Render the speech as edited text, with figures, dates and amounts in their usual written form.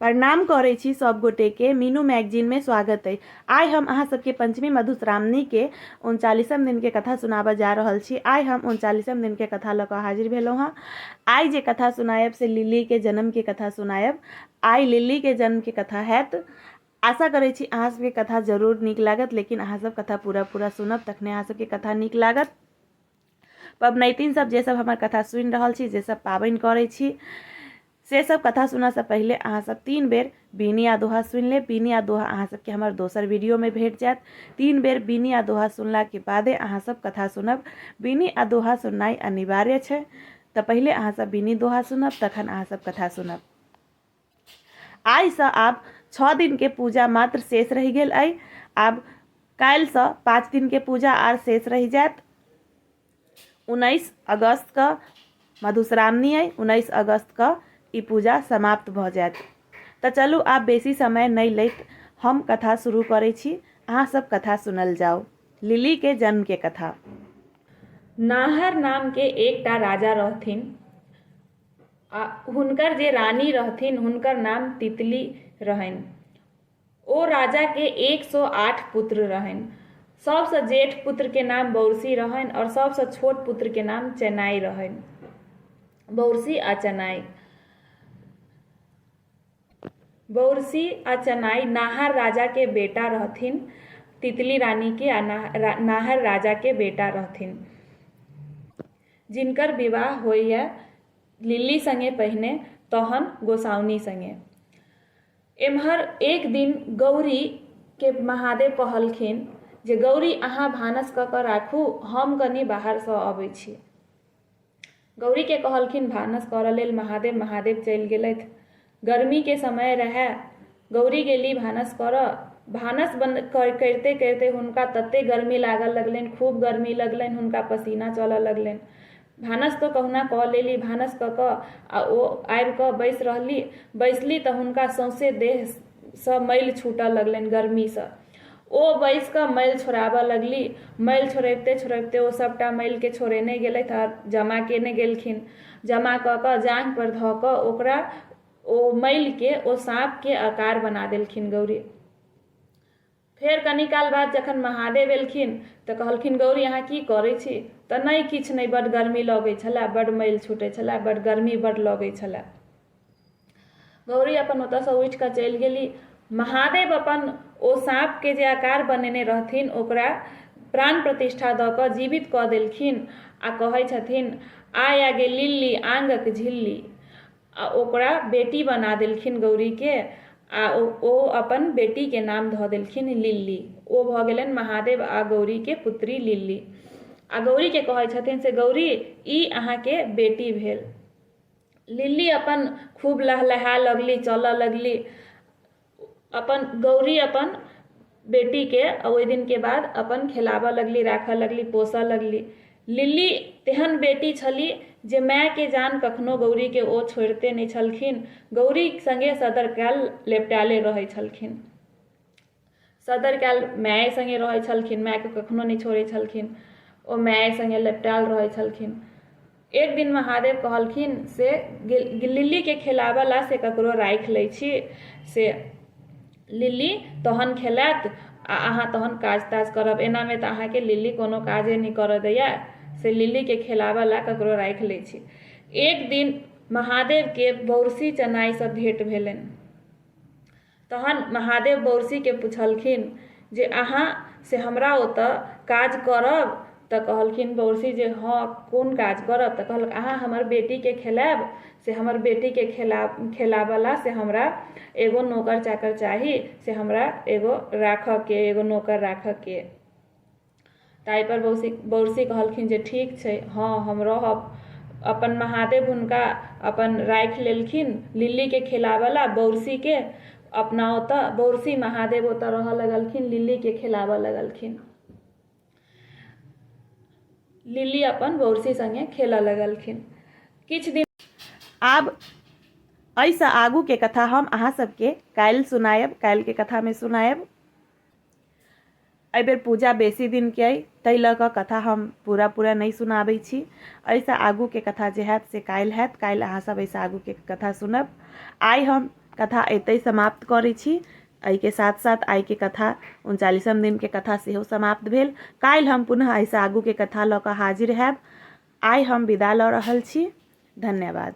प्रणाम करै छी सब गोटे के मीनू मैगजीन में स्वागत है। आइ हम अहाँ सबके पंचमी मधुश्रावणी के 39वें दिन के कथा सुनाबऽ जा रहल छी। आइ हम 39वें दिन के कथा लऽ कऽ हाजिर भेलहुँ हँ। आइ जे कथा सुनायब से लिली के जन्म के कथा सुनायब। आइ लिली के जन्म के कथा हैत। आशा करै छी अहाँ सबके कथा जरूर नीक लागत, लेकिन अहाँ सब कथा पूरा सुनब तखने अहाँ सबके कथा नीक लागत। पबनैतिन सब जे सब हमर कथा सुनि रहल छी, जे सब पाबनि करै छी, से सब कथा सुना से पहले अहाँ सब 3 बेर बीनी आ दोहा सुनि ले। बीनी आ दोहा अहाँ सबके हमर दोसर वीडियो में भेट जायत। 3 बेर बीनी आ दोहा सुनला के बादे अहाँ सब कथा सुनब। बीनी आ दोहा सुननाइ अनिवार्य छै, तो पहले अहाँ सब बीनी दोहा सुनब, तखन अहाँ सब कथा सुनब। आइ से आब 6 दिन के पूजा मात्र शेष रहि गेल अइ। आब काल्हि से 5 दिन के पूजा आर शेष रहि जायत। 19 अगस्त का मधुश्रावणी है। 19 अगस्त का ई पूजा समाप्त भ जायत। तो चलू आब बेसी समय नहीं लैत हम कथा शुरू करै छी। अहाँ सब कथा सुनल जाओ। लिली के जन्म के कथा। नाहर नाम के एकटा राजा रहथिन। हुनकर जे रानी रहथिन हुनकर नाम तितली रहनि। ओ राजा के 108 पुत्र रहनि। सबसे जेठ पुत्र के नाम बौरसी रहनि और सबसे छोट पुत्र के नाम चेनाई रहनि। बौरसी आ चेनाई नाहर राजा के बेटा रहथिन। तितली रानी के आ नाहर राजा के बेटा रहथिन, जिनकर विवाह होइए लिली संगे पहिने, तहन गोसाउनी संगे। एम्हर एक दिन गौरी के महादेव कहलखिन जे गौरी अहाँ भानस कऽ कऽ राखू, हम कनी बाहर से अबै छी। गौरी के कहलखिन भानस करऽ लेल महादेव। महादेव चलि गेलथि। गर्मी के समय रहे, गौरी गेली भानस करऽ। भानस करते करते हुनका तते गर्मी लागल लगलनि, खूब गर्मी लगलनि, हुनका पसीना चलऽ लगलनि। भानस तो कहुना कऽ लेली। भानस कऽ कऽ आ ओ आबि कऽ बैसली तऽ हुनका सौंसे देह से मैल छूटऽ लगलनि गर्मी से। ओ बैस कऽ मैल छोड़ाबऽ लगली। मैल छोड़ैबते ओ सबटा मैल के छोड़ेने गेलथि आ जमा केने गेलखिन। जमा कऽ कऽ जांघ पर धऽ कऽ ओकरा ओ मैल के ओ सांप के आकार बना देलखिन गौरी। फेर कनी काल बाद जखन महादेव एलखिन तऽ कहलखिन गौरी अहाँ की करै छी? तऽ नहीं किछु नहीं, बड गर्मी लगै छलै, बड मैल छूटै छलै, बड गर्मी बड लगै छलै। गौरी अपन ओतऽ से उठि कऽ चलि गेली। महादेव अपन ओ सांप के जे आकार बनेने रहथिन ओकरा प्राण प्रतिष्ठा दऽ कऽ जीवित कऽ देलखिन आ कहै छथिन आय आगे लिल्ली आंगक झिल्ली। आ ओकरा बेटी बना देलखिन गौरी के आ ओ अपन बेटी के नाम धऽ देलखिन लिल्ली। ओ भऽ गेलनि महादेव आ गौरी के पुत्री लिल्ली। आ गौरी के कहै छथिन से गौरी ई अहाँ के बेटी भेल। लिल्ली अपन खूब लहलहा लगली, चलऽ लगली। अपन गौरी अपन बेटी के ओहि दिन के बाद अपन खिलाबऽ लगली, राखऽ लगली, पोसऽ लगली। लिल्ली तेहन बेटी छली जे माय के जान कखनो गौरी के ओ छोड़िते नहीं छलखिन। गौरी संगे सदर काल लेपटाले रहै छलखिन। सदर काल माय संगे रहै छलखिन, माय के कखनो नहीं छोड़ै छलखिन। ओ माय संगे लेपटाल रहै छलखिन। एक दिन महादेव कहलखिन से लिल्ली के खिलाबऽ ला से ककरो राखि लै छी, से लिल्ली तहन खेलात आ अहाँ तहन काज ताज करब। एना में तऽ अहाँ के लिल्ली कोनो काजे नहीं करऽ दैया, से लिल्ली के खिलाबऽ ला ककरो राखि लै छी। एक दिन महादेव के बौरसी चेनाई से भेंट भेलनि। तहन महादेव बौरसी के पुछलखिन जे अहाँ से हमरा ओतऽ काज करब? तऽ कहलखिन बौरसी जे हाँ कोन काज करब? तऽ कहलक अहाँ हमर बेटी के खेलाब, से हमर बेटी के खेलाबऽ ला से हमरा एगो नौकर चाकर चाही, से हमरा एगो राखऽ के, एगो नौकर राखऽ के। ताहि पर बौरसी कहलखिन जे ठीक छै, हाँ हम रहब। अपन महादेव हुनका अपन राखि लेलखिन लिल्ली के खिलाबऽ ला, बौरसी के अपना ओतऽ। बौरसी महादेव ओतऽ रहऽ लगलखिन, लिल्ली के खिलाबऽ लगलखिन। लिल्ली अपन बौरसी संगे खेलऽ लगलखिन। किछ दिन आब ऐसा आगू के कथा हम अहाँ सबके काल्हि सुनायब, काल्हि के कथा में सुनायब। एहि बेर पूजा बेसी दिन के अइ, ताहि लऽ कऽ कथा हम पूरा नहीं सुनाबै छी। ऐसा आगू के कथा जे हैत से काल्हि हैत। काल्हि अहाँ सब ऐसा आगू के कथा सुनब। आइ हम कथा एतै समाप्त करै छी। एहिके साथ साथ आइ के कथा 39 दिन के कथा सेहो समाप्त भेल। काल्हि हम पुनः एहिसँ आगू के कथा लऽ कऽ हाजिर हैब। आइ हम विदा लऽ रहल छी। धन्यवाद।